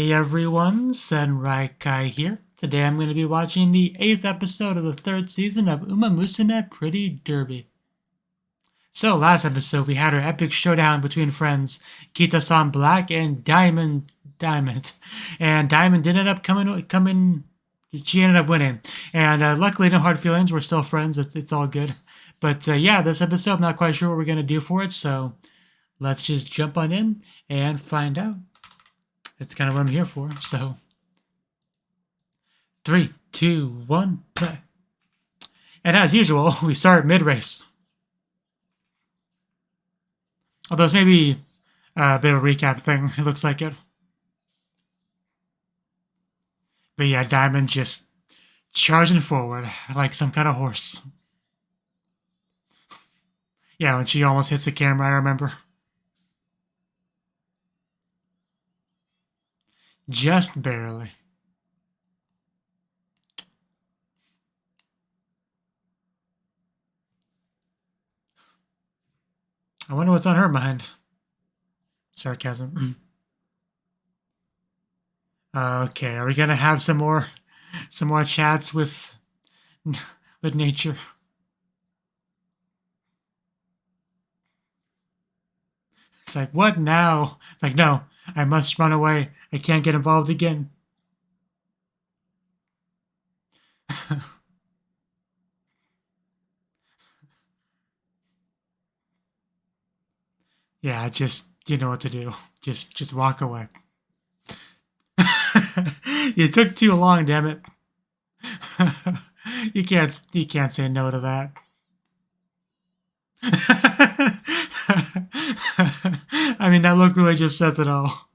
Hey everyone, Senrai here. Today I'm going to be watching the 8th episode of the 3rd season of Uma Musume Pretty Derby. So last episode we had our epic showdown between friends Kita-san Black and Diamond. And Diamond did end up coming, she ended up winning. And luckily no hard feelings, we're still friends, it's all good. But yeah, this episode I'm not quite sure what we're going to do for it, so let's just jump on in and find out. That's kind of what I'm here for. So, 3, 2, 1, play. And as usual, we start mid-race. Although it's maybe a bit of a recap thing. It looks like it. But yeah, Diamond just charging forward like some kind of horse. Yeah, when she almost hits the camera, I remember. Just barely. I wonder what's on her mind. Sarcasm. Okay, are we gonna have some more chats with nature? It's like, what now? It's like, no, I must run away. I can't get involved again. Yeah, just, you know what to do. Just walk away. You took too long, damn it. You can't say no to that. I mean, that look really just says it all.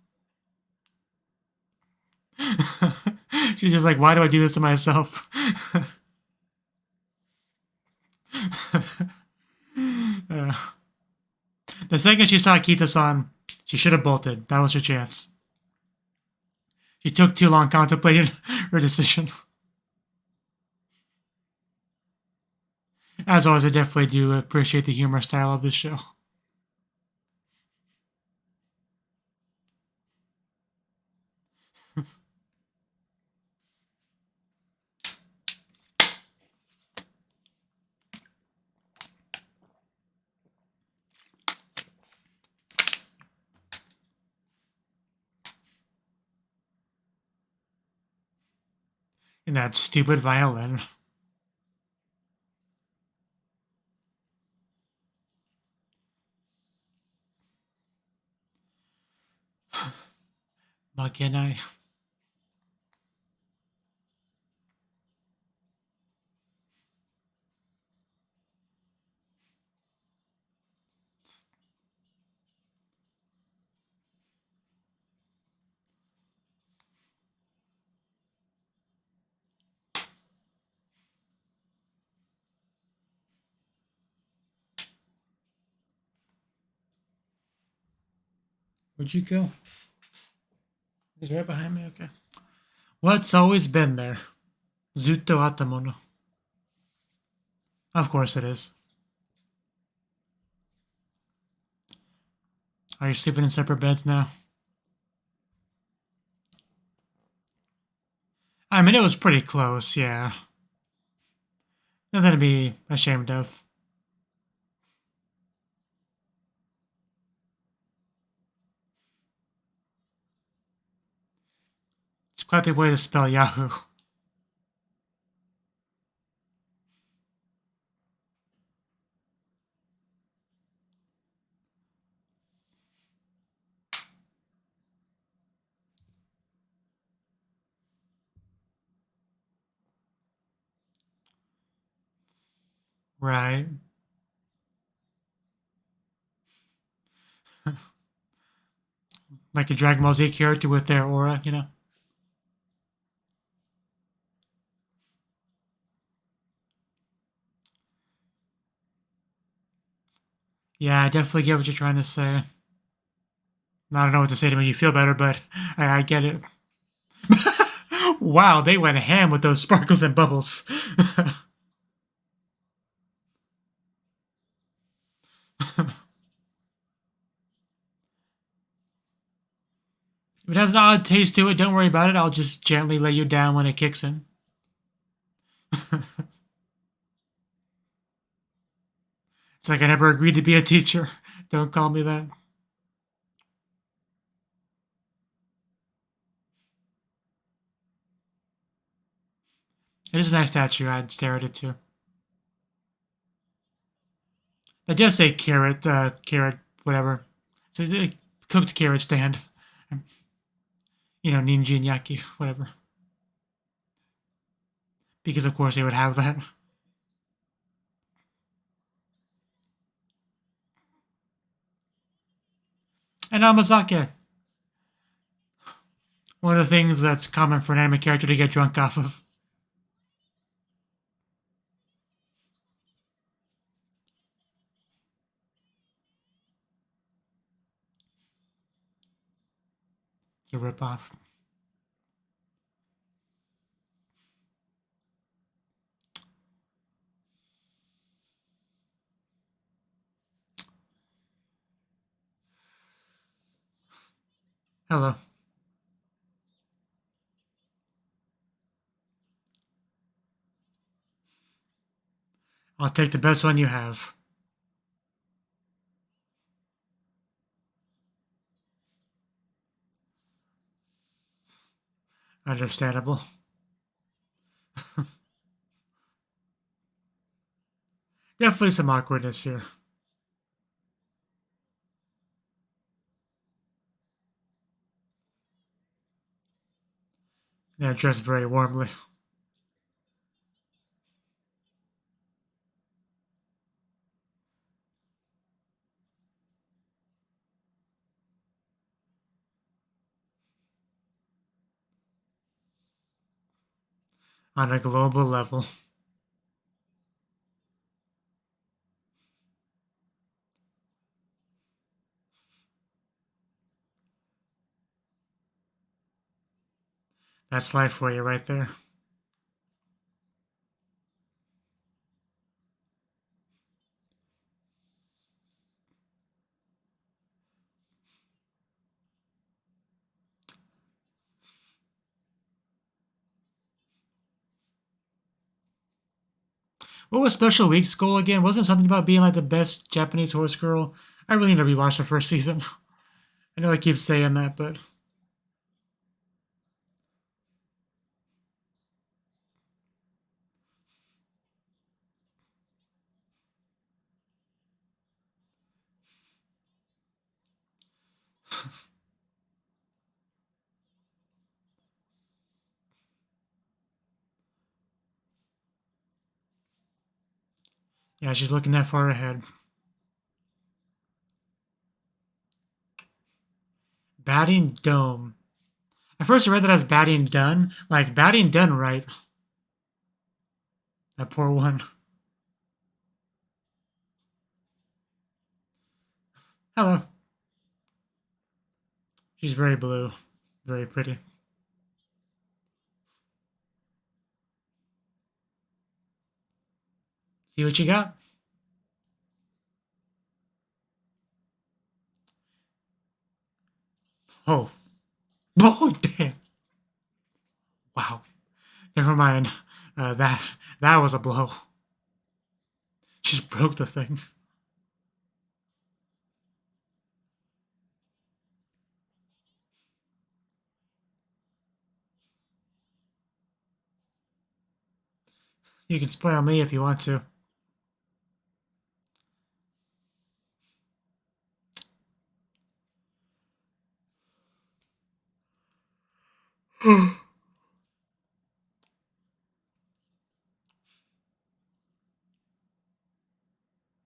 She's just like, why do I do this to myself? The second she saw Kita-san, she should have bolted. That was her chance. She took too long contemplating her decision. As always, I definitely do appreciate the humor style of this show. And that stupid violin. Makenai. Where'd you go? He's right behind me, okay. What's always been there? Zutto atamono. Of course it is. Are you sleeping in separate beds now? I mean, it was pretty close, yeah. Nothing to be ashamed of. It's quite the way to spell Yahoo. Right. Like a Dragon Ball Z character with their aura, you know? Yeah, I definitely get what you're trying to say. I don't know what to say to make you feel better, but I get it. Wow, they went ham with those sparkles and bubbles. If it has an odd taste to it, don't worry about it. I'll just gently lay you down when it kicks in. It's like I never agreed to be a teacher. Don't call me that. It is a nice statue. I'd stare at it too. It does say carrot, whatever. It's a cooked carrot stand. You know, ninja and yaki, whatever. Because of course they would have that. And Amazake. One of the things that's common for an anime character to get drunk off of. It's a ripoff. Hello. I'll take the best one you have. Understandable. Definitely some awkwardness here. They're dressed very warmly. On a global level. That's life for you right there. What was Special Week's goal again? Wasn't it something about being like the best Japanese horse girl? I really need to rewatch the first season. I know I keep saying that, but yeah, she's looking that far ahead. Batting dome. At first I read that as batting done. Like, batting done right. That poor one. Hello. She's very blue. Very pretty. See what you got? Oh. Oh, damn. Wow. Never mind. That was a blow. Just broke the thing. You can spoil me if you want to.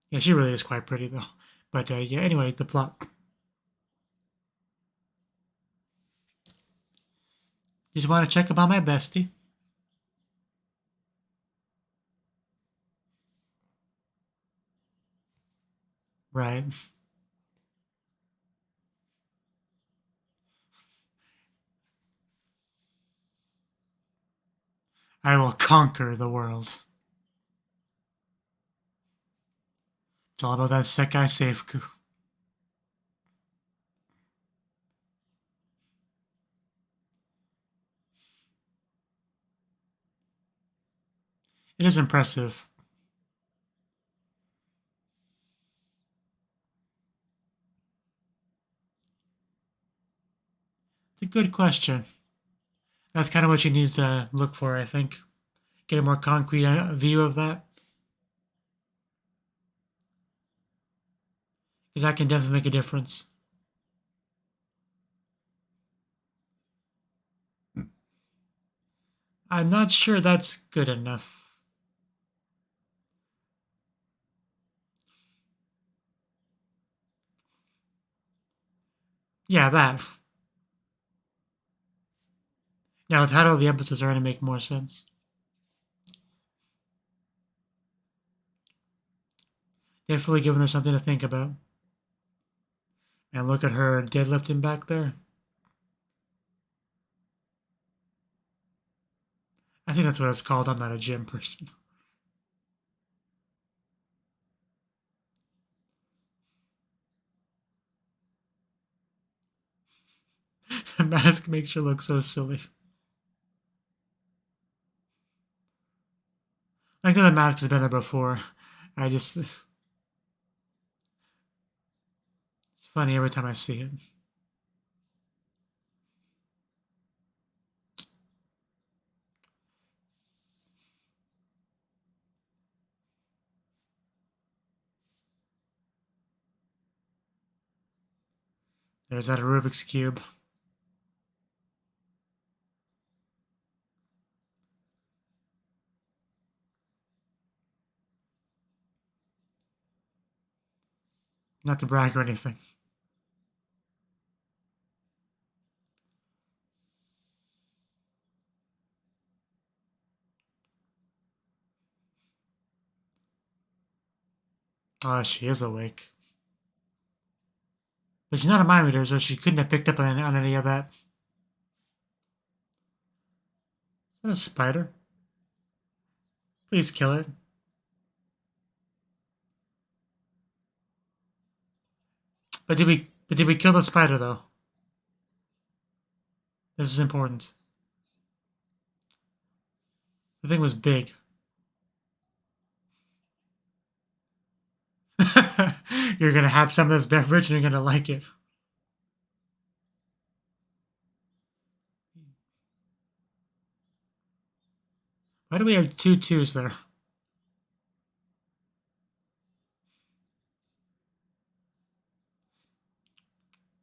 Yeah, she really is quite pretty though. But yeah, anyway, the plot. Just want to check about my bestie. Right. I will conquer the world. It's all about that Sekai Seifuku. It is impressive. It's a good question. That's kind of what she needs to look for, I think. Get a more concrete view of that. Because that can definitely make a difference. I'm not sure that's good enough. Yeah, that. Now the title of the episode is starting to make more sense. Definitely giving her something to think about. And look at her deadlifting back there. I think that's what it's called. I'm not a gym person. The mask makes her look so silly. I know the mask has been there before. It's funny every time I see it. There's that Rubik's Cube. Not to brag or anything. Oh, she is awake. But she's not a mind reader, so she couldn't have picked up on any of that. Is that a spider? Please kill it. But did we kill the spider though? This is important. The thing was big. You're gonna have some of this beverage and you're gonna like it. Why do we have 2 2s there?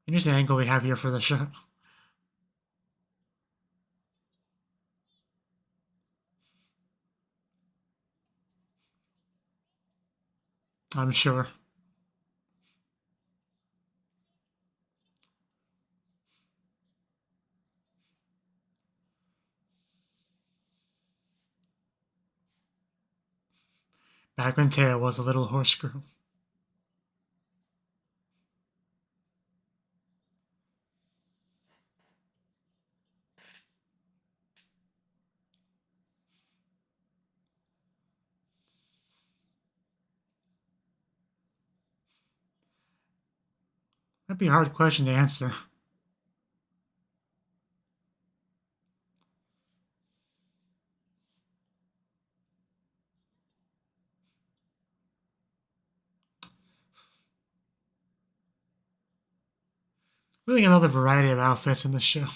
Interesting angle we have here for the shot. I'm sure. Back when Taya was a little horse girl. That'd be a hard question to answer. Really got all the variety of outfits in the show.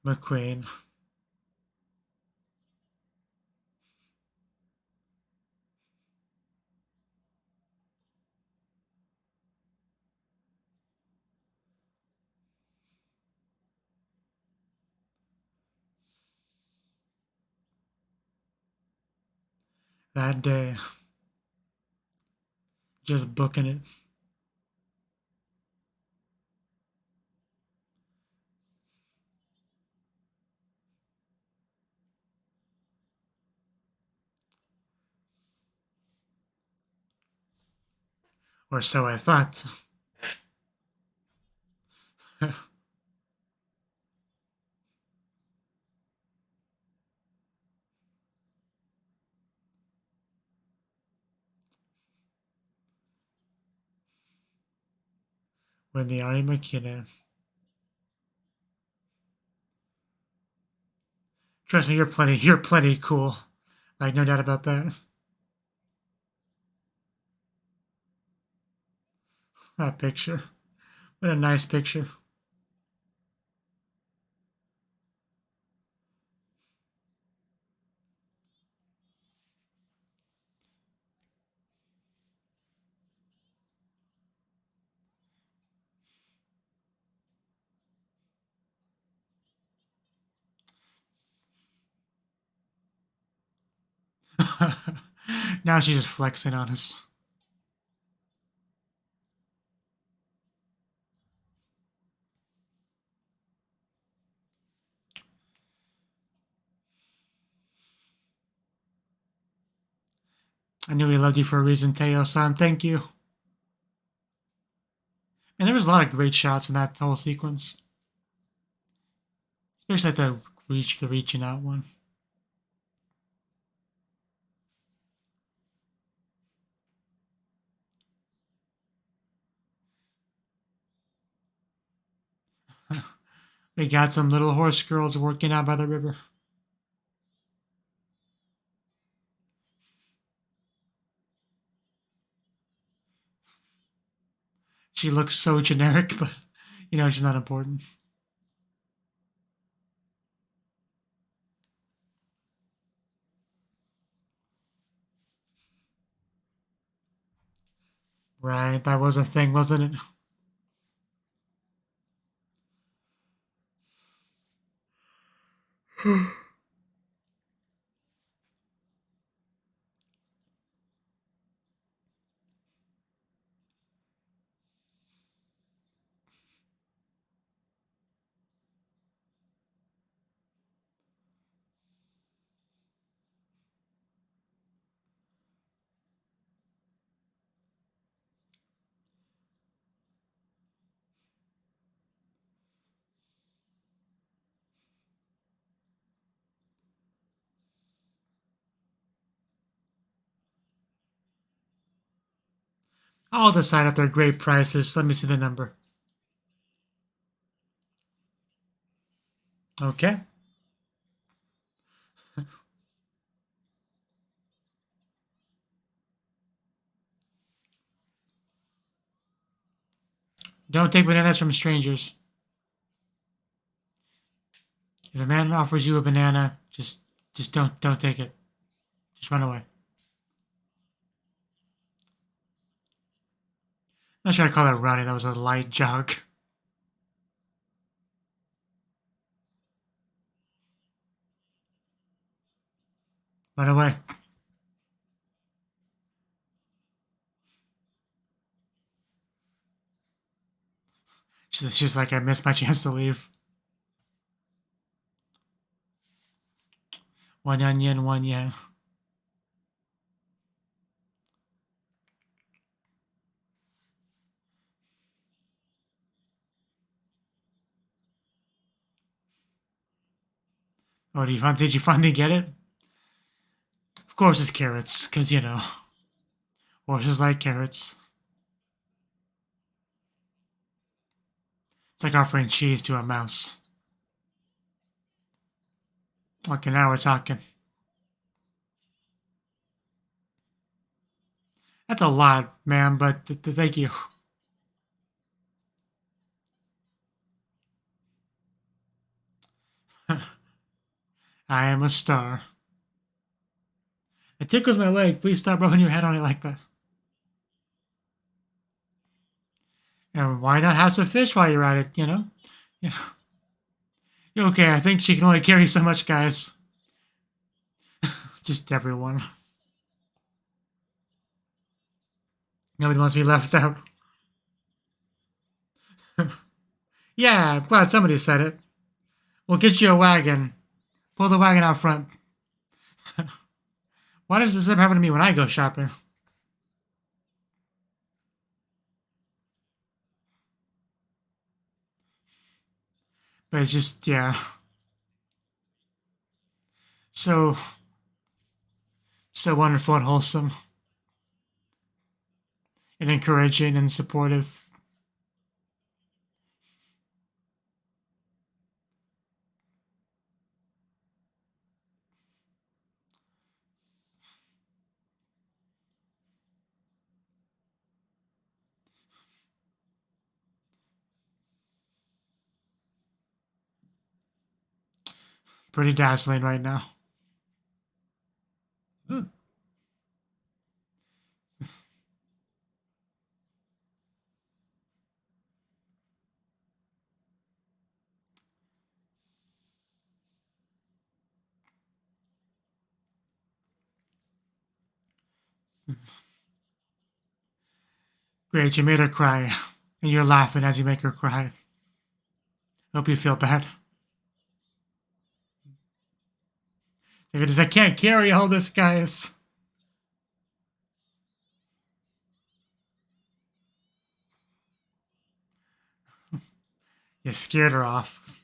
McQueen. That day. Just booking it. Or so I thought. When the Arima Kirin. Trust me, you're plenty cool. Like, no doubt about that. That picture. What a nice picture. Now she's just flexing on us. I knew he loved you for a reason, Teo-san. Thank you. And there was a lot of great shots in that whole sequence. Especially like the reaching out one. We got some little horse girls working out by the river. She looks so generic, but, you know, she's not important. Right, that was a thing, wasn't it? I'll decide if they're great prices. Let me see the number. Okay. Don't take bananas from strangers. If a man offers you a banana, just don't take it. Just run away. I'm not sure I'd call that running. That was a light jog. Run away. She's like, I missed my chance to leave. 1 onion, 1 yen. Oh, did you finally get it? Of course it's carrots, because, you know, horses like carrots. It's like offering cheese to a mouse. Okay, now we're talking. That's a lot, man, but thank you. I am a star. It tickles my leg. Please stop rubbing your head on it like that. And why not have some fish while you're at it, you know? Yeah. Okay, I think she can only carry so much, guys. Just everyone. Nobody wants to be left out. Yeah, I'm glad somebody said it. We'll get you a wagon. Pull the wagon out front. Why does this ever happen to me when I go shopping? But it's just, yeah. So wonderful and wholesome. And encouraging and supportive. Pretty dazzling right now. Great, you made her cry. And you're laughing as you make her cry. Hope you feel bad. I can't carry all this, guys. You scared her off.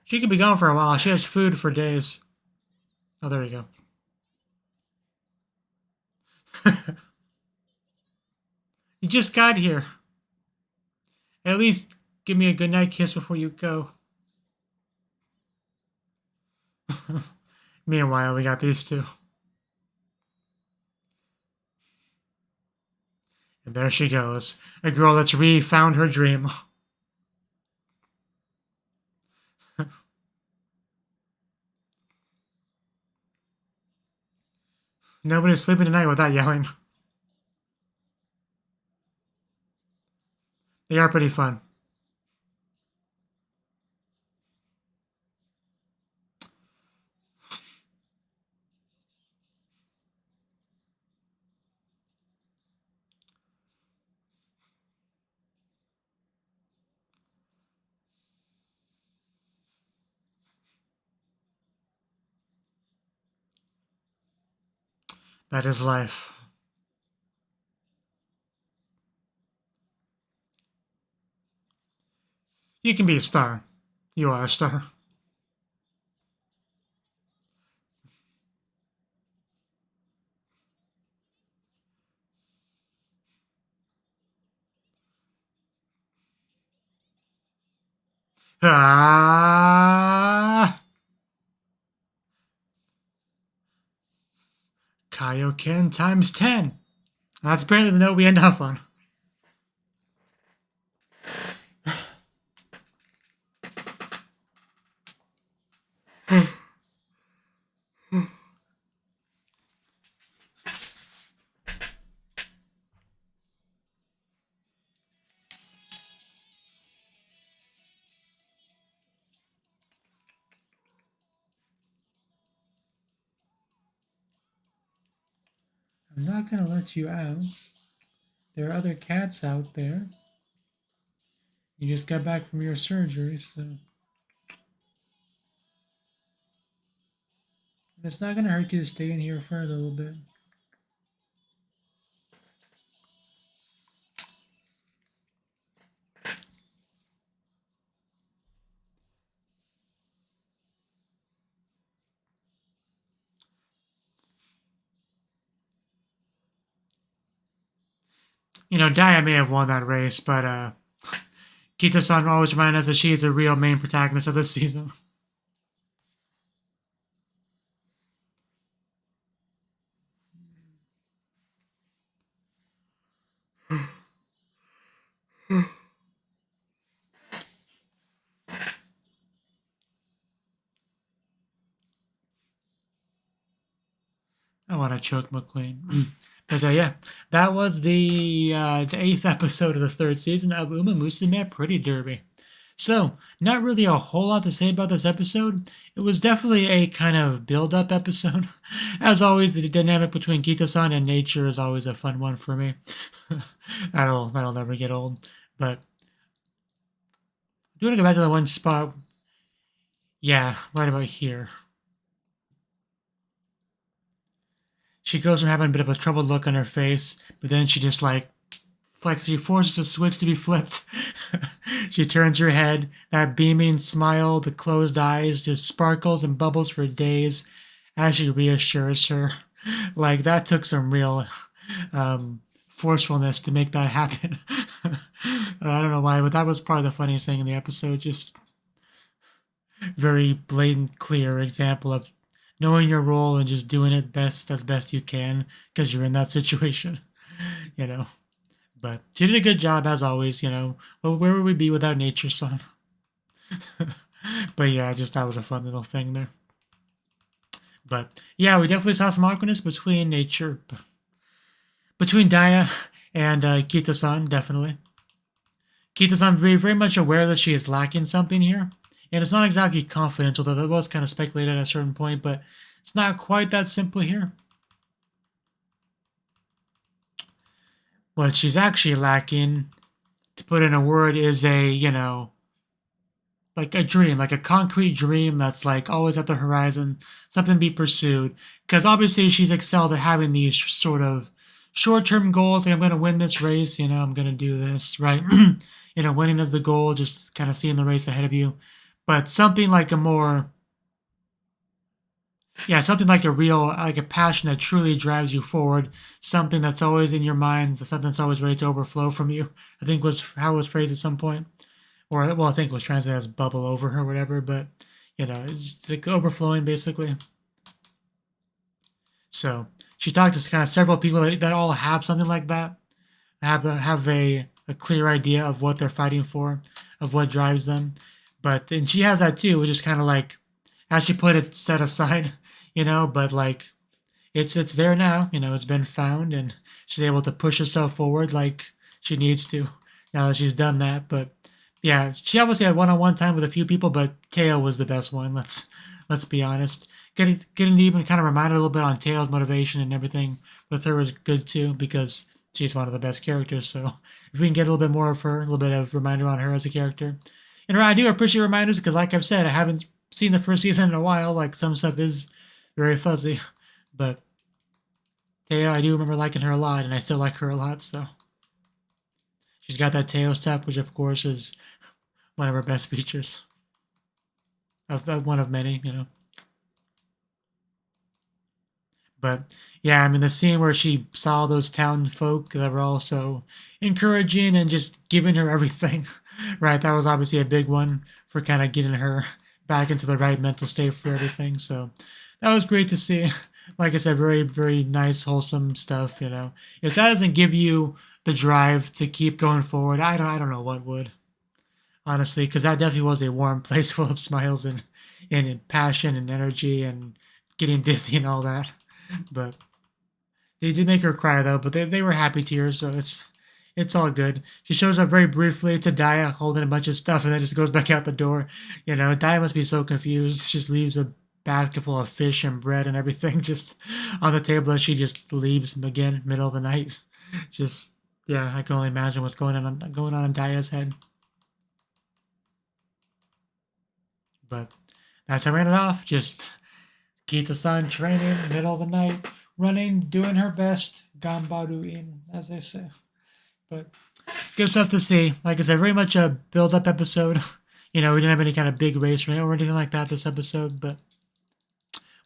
She could be gone for a while. She has food for days. Oh, there we go. You just got here. At least give me a goodnight kiss before you go. Meanwhile, we got these two. And there she goes. A girl that's re-found her dream. Nobody's sleeping tonight without yelling. They are pretty fun. That is life. You can be a star. You are a star. Ah! Kaioken times 10. That's apparently the note we end up on. I'm not gonna let you out. There are other cats out there. You just got back from your surgery, so it's not gonna hurt you to stay in here for a little bit. You know, Daya may have won that race, but Kita-san always reminds us that she is the real main protagonist of this season. I want to choke McQueen. But yeah, that was the 8th episode of the 3rd season of Uma Musume Pretty Derby. So, not really a whole lot to say about this episode. It was definitely a kind of build-up episode. As always, the dynamic between Kita-san and nature is always a fun one for me. that'll never get old. But do you want to go back to the one spot? Yeah, right about here. She goes from having a bit of a troubled look on her face, but then she just she forces a switch to be flipped. She turns her head, that beaming smile, the closed eyes just sparkles and bubbles for days as she reassures her. Like, that took some real forcefulness to make that happen. I don't know why, but that was probably the funniest thing in the episode. Just very blatant, clear example of knowing your role and just doing it as best you can because you're in that situation. You know, But she did a good job as always, you know. Well, where would we be without nature, son? But yeah, just that was a fun little thing there. But yeah, we definitely saw some awkwardness between Daya and Kita-san, definitely. Kita-san very, very much aware that she is lacking something here. And it's not exactly confidential, though that was kind of speculated at a certain point, but it's not quite that simple here. What she's actually lacking, to put in a word, is a, you know, like a dream, like a concrete dream that's like always at the horizon, something to be pursued. Because obviously she's excelled at having these sort of short-term goals, like I'm going to win this race, you know, I'm going to do this, right? You know, winning is the goal, just kind of seeing the race ahead of you. But something like a more, yeah, something like a real, like a passion that truly drives you forward, something that's always in your mind, something that's always ready to overflow from you, I think was how it was phrased at some point. Or, well, I think it was translated as bubble over or whatever, but, you know, it's like overflowing basically. So she talked to kind of several people that all have something like that, have a clear idea of what they're fighting for, of what drives them. But, and she has that too, which is kind of like, as she put it, set aside, you know, but like, it's there now, you know, it's been found, and she's able to push herself forward like she needs to now that she's done that. But yeah, she obviously had one-on-one time with a few people, but Teo was the best one. Let's be honest. Getting to even kind of remind a little bit on Teo's motivation and everything with her was good too, because she's one of the best characters. So if we can get a little bit more of her, a little bit of reminder on her as a character. And I do appreciate reminders because, like I've said, I haven't seen the first season in a while. Like, some stuff is very fuzzy, but Teo, I do remember liking her a lot, and I still like her a lot. So she's got that Teo step, which of course is one of her best features. Of one of many, you know. But yeah, I mean, the scene where she saw those town folk that were also encouraging and just giving her everything, right? That was obviously a big one for kind of getting her back into the right mental state for everything. So that was great to see. Like I said, very, very nice, wholesome stuff, you know. If that doesn't give you the drive to keep going forward, I don't know what would, honestly, because that definitely was a warm place full of smiles and passion and energy and getting dizzy and all that. But they did make her cry though, but they were happy tears, so it's all good. She shows up very briefly to Daya holding a bunch of stuff and then just goes back out the door. You know, Daya must be so confused. She just leaves a basket full of fish and bread and everything just on the table as she just leaves again, middle of the night. Just, yeah, I can only imagine what's going on in Daya's head. But that's how I ran it off. Just Kita-san training, middle of the night, running, doing her best, gambaruin, as they say. But good stuff to see. Like I said, very much a build-up episode. You know, we didn't have any kind of big race or anything like that this episode, but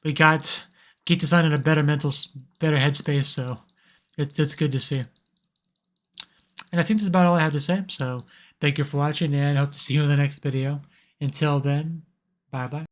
we got Kita-san in a better headspace, so it's good to see. And I think that's about all I have to say. So thank you for watching, and I hope to see you in the next video. Until then, bye-bye.